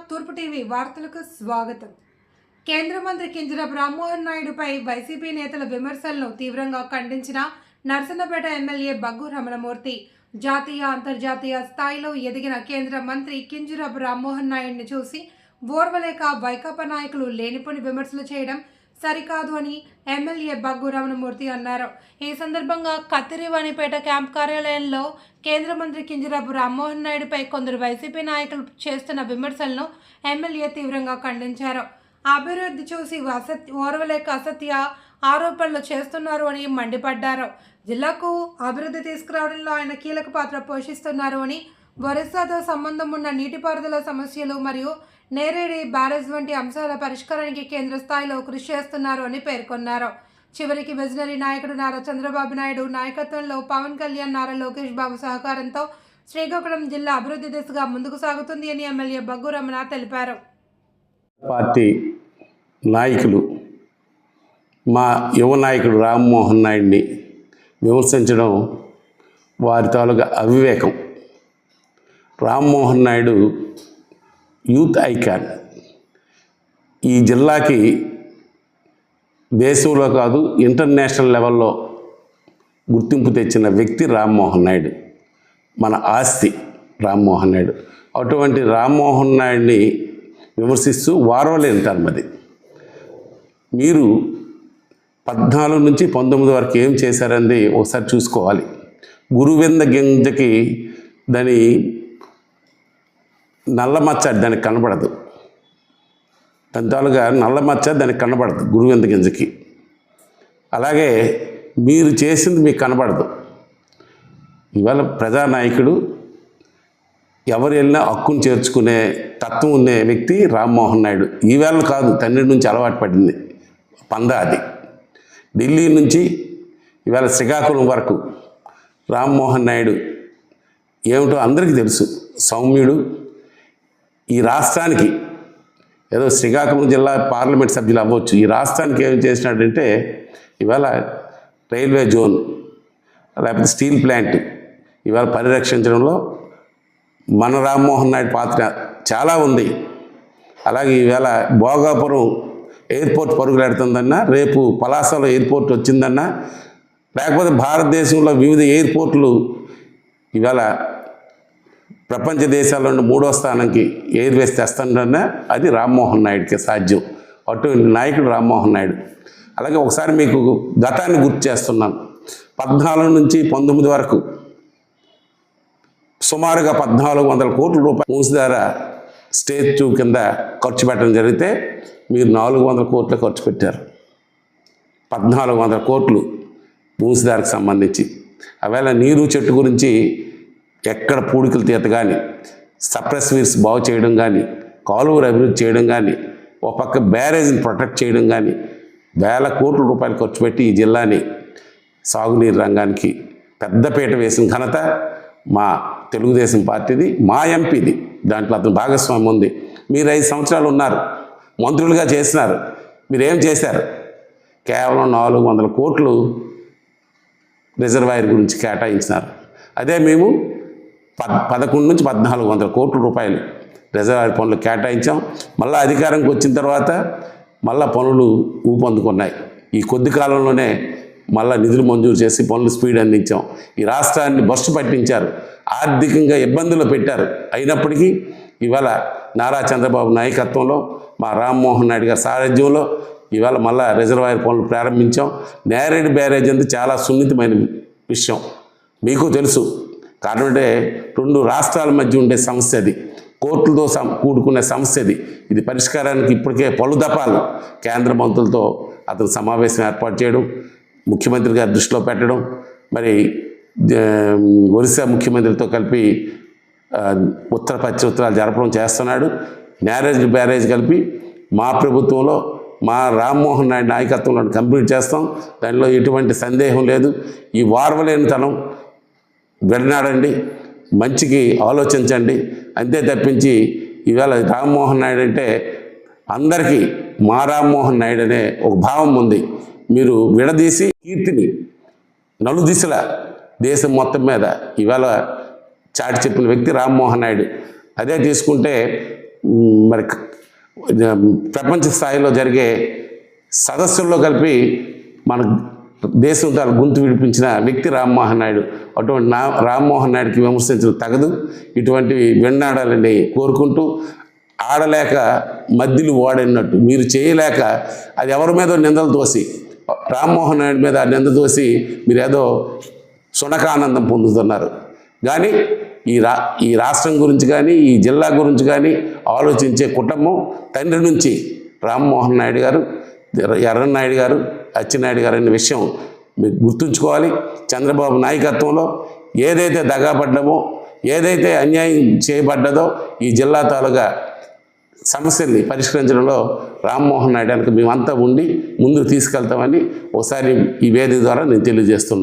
తూర్పు టీవీ వార్తలకు స్వాగతం. కేంద్ర మంత్రి కింజరాపు రామ్మోహన్ నాయుడుపై వైసీపీ నేతల విమర్శలను తీవ్రంగా ఖండించిన నర్సన్నపేట ఎమ్మెల్యే బగ్గు రమణమూర్తి జాతీయ అంతర్జాతీయ స్థాయిలో ఎదిగిన కేంద్ర మంత్రి కింజరాపు రామ్మోహన్ నాయుడిని చూసి ఓర్వలేక వైకాపా నాయకులు లేనిపోని విమర్శలు చేయడం సరికాదు అని ఎమ్మెల్యే బగ్గు రమణమూర్తి అన్నారు. ఈ సందర్భంగా కత్తిరివాణిపేట క్యాంప్ కార్యాలయంలో కేంద్ర మంత్రి కింజరాపు రామ్మోహన్ నాయుడుపై కొందరు వైసీపీ నాయకులు చేస్తున్న విమర్శలను ఎమ్మెల్యే తీవ్రంగా ఖండించారు. అభివృద్ధి చూసి ఓర్వలేక అసత్య ఆరోపణలు చేస్తున్నారు అని మండిపడ్డారు. జిల్లాకు అభివృద్ధి తీసుకురావడంలో ఆయన కీలక పాత్ర పోషిస్తున్నారు అని, ఒరిస్సాతో సంబంధం ఉన్న నీటిపారుదల సమస్యలు మరియు నేరేడి బ్యారేజ్ వంటి అంశాల పరిష్కారానికి కేంద్ర స్థాయిలో కృషి చేస్తున్నారు అని పేర్కొన్నారు. చివరికి విజనరీ నాయకుడు నారా చంద్రబాబు నాయుడు నాయకత్వంలో పవన్ కళ్యాణ్, నారా లోకేష్ బాబు సహకారంతో శ్రీకాకుళం జిల్లా అభివృద్ధి దిశగా ముందుకు సాగుతుంది అని ఎమ్మెల్యే బగ్గు రమణ తెలిపారు. పార్టీ నాయకులు మా యువ నాయకుడు రామ్మోహన్ నాయుడిని విమర్శించడం వారి తాలూకా అవివేకం. Rammohan Naidu youth icon. ఈ జిల్లాకి దేశంలో కాదు ఇంటర్నేషనల్ లెవెల్లో గుర్తింపు తెచ్చిన వ్యక్తి రామ్మోహన్ నాయుడు. మన ఆస్తి రామ్మోహన్ నాయుడు. అటువంటి రామ్మోహన్ నాయుడిని విమర్శిస్తూ వారవలేని తరమది. మీరు 14 నుంచి 19 వరకు ఏం చేశారన్నది ఒకసారి చూసుకోవాలి. గురువింద గింజకి దాని నల్లమచ్చ దానికి కనబడదు. పెద్దలుగా నల్లమచ్చ దానికి కనబడదు గురువింద గింజకి. అలాగే మీరు చేసింది మీకు కనబడదు. ఇవాళ ప్రజానాయకుడు ఎవరు వెళ్ళినా హక్కును చేర్చుకునే తత్వం ఉండే వ్యక్తి రామ్మోహన్ నాయుడు. ఈవేళ కాదు, తండ్రి నుంచి అలవాటు పడింది పందా అది. ఢిల్లీ నుంచి ఇవాళ శ్రీకాకుళం వరకు రామ్మోహన్ నాయుడు ఏమిటో అందరికీ తెలుసు. సౌమ్యుడు. ఈ రాష్ట్రానికి ఏదో శ్రీకాకుళం జిల్లా పార్లమెంట్ సభ్యులు అవ్వచ్చు, ఈ రాష్ట్రానికి ఏం చేసినాడంటే ఇవాళ రైల్వే జోన్ లేకపోతే స్టీల్ ప్లాంట్ ఇవాళ పరిరక్షించడంలో మన రామ్మోహన్ నాయుడు పాత్ర చాలా ఉంది. అలాగే ఈవేళ భోగాపురం ఎయిర్పోర్ట్ పరుగులాడుతుందన్నా, రేపు పలాసలో ఎయిర్పోర్ట్ వచ్చిందన్నా, లేకపోతే భారతదేశంలో వివిధ ఎయిర్పోర్ట్లు ఇవాళ ప్రపంచ దేశాల్లో 3వ స్థానానికి ఎయిర్వేస్ తెస్తానన్నా అది రామ్మోహన్ నాయుడికి సాధ్యం. అటువంటి నాయకుడు రామ్మోహన్ నాయుడు. అలాగే ఒకసారి మీకు గతాన్ని గుర్తు చేస్తున్నాను. 14 నుంచి 19 వరకు సుమారుగా 1400 కోట్ల రూపాయలు మూసిధార స్టేట్యూ కింద ఖర్చు పెట్టడం జరిగితే మీరు 400 కోట్లు ఖర్చు పెట్టారు. 1400 కోట్లు మూసిధారకు సంబంధించి. అవేళ నీరు చెట్టు గురించి ఎక్కడ పూడికలు తీత కానీ, సప్రెస్వీర్స్ బాగు చేయడం కానీ, కాలువలు అభివృద్ధి చేయడం కానీ, ఒక పక్క బ్యారేజ్ని ప్రొటెక్ట్ చేయడం కానీ వేల కోట్ల రూపాయలు ఖర్చు పెట్టి ఈ జిల్లాని సాగునీరు రంగానికి పెద్దపీట వేసిన ఘనత మా తెలుగుదేశం పార్టీది, మా ఎంపీది. దాంట్లో అతను భాగస్వామ్యం ఉంది. మీరు 5 సంవత్సరాలు ఉన్నారు, మంత్రులుగా చేసినారు. మీరేం చేశారు? కేవలం 400 కోట్లు రిజర్వాయర్ గురించి కేటాయించినారు. అదే మేము 11 నుంచి 1400 కోట్ల రూపాయలు రిజర్వాయర్ పనులు కేటాయించాం. మళ్ళీ అధికారంకి వచ్చిన తర్వాత మళ్ళీ పనులు ఊపందుకున్నాయి. ఈ కొద్ది కాలంలోనే మళ్ళీ నిధులు మంజూరు చేసి పనులు స్పీడ్ అందించాం. ఈ రాష్ట్రాన్ని బస్సు పట్టించారు, ఆర్థికంగా ఇబ్బందులు పెట్టారు. అయినప్పటికీ ఇవాళ నారా చంద్రబాబు నాయకత్వంలో, మా రామ్మోహన్ నాయుడు గారి సారథ్యంలో ఇవాళ మళ్ళీ రిజర్వాయర్ పనులు ప్రారంభించాం. నేరేడు బ్యారేజ్ అనేది చాలా సున్నితమైన విషయం, మీకు తెలుసు. కారణం అంటే 2 రాష్ట్రాల మధ్య ఉండే సమస్య అది, కోర్టులతో కూడుకునే సమస్య అది. ఇది పరిష్కారానికి ఇప్పటికే పలుదపాలు కేంద్ర మంత్రులతో అతను సమావేశం ఏర్పాటు చేయడం, ముఖ్యమంత్రి గారి దృష్టిలో పెట్టడం, మరి ఒరిస్సా ముఖ్యమంత్రితో కలిపి ఉత్తర ప్రత్యుత్తరాలు జరపడం చేస్తున్నాడు. నేరేజ్ బ్యారేజ్ కలిపి మా ప్రభుత్వంలో మా రామ్మోహన్ నాయుడు నాయకత్వంలో కంప్లీట్ చేస్తాం. దానిలో ఎటువంటి సందేహం లేదు. ఈ వారవలేనితనం విడనాడండి, మంచికి ఆలోచించండి. అంతే తప్పించి ఈవేళ రామ్మోహన్ నాయుడు అంటే అందరికీ మా రామ్మోహన్ నాయుడు అనే ఒక భావం ఉంది. మీరు విడదీసి కీర్తిని నలుదిశల దేశం మొత్తం మీద ఇవాళ చాటి చెప్పిన వ్యక్తి రామ్మోహన్ నాయుడు. అదే తీసుకుంటే మరి ప్రపంచ స్థాయిలో జరిగే సదస్సుల్లో కలిపి మన దేశం తాను గొంతు విడిపించిన వ్యక్తి రామ్మోహన్ నాయుడు. అటువంటి రామ్మోహన్ నాయుడికి విమర్శించడం తగదు. ఇటువంటివి విన్నాడాలని కోరుకుంటూ, ఆడలేక మద్దిలు ఓడన్నట్టు మీరు చేయలేక అది ఎవరి మీద నిందలు తోసి, రామ్మోహన్ నాయుడు మీద నింద తోసి మీరు ఏదో సునకానందం పొందుతున్నారు. కానీ ఈ రాష్ట్రం గురించి కానీ ఈ జిల్లా గురించి కానీ ఆలోచించే కుటుంబం తండ్రి నుంచి రామ్మోహన్ నాయుడు గారు, ఎర్రన్నాయుడు గారు, అచ్చెన్నాయుడు గారు అనే విషయం మీరు గుర్తుంచుకోవాలి. చంద్రబాబు నాయకత్వంలో ఏదైతే దగాపడ్డామో, ఏదైతే అన్యాయం చేయబడ్డదో ఈ జిల్లా తాలూగా సమస్యల్ని పరిష్కరించడంలో రామ్మోహన్ నాయుడు మేమంతా ఉండి ముందుకు తీసుకెళ్తామని ఒకసారి ఈ వేదిక ద్వారా నేను తెలియజేస్తున్నాను.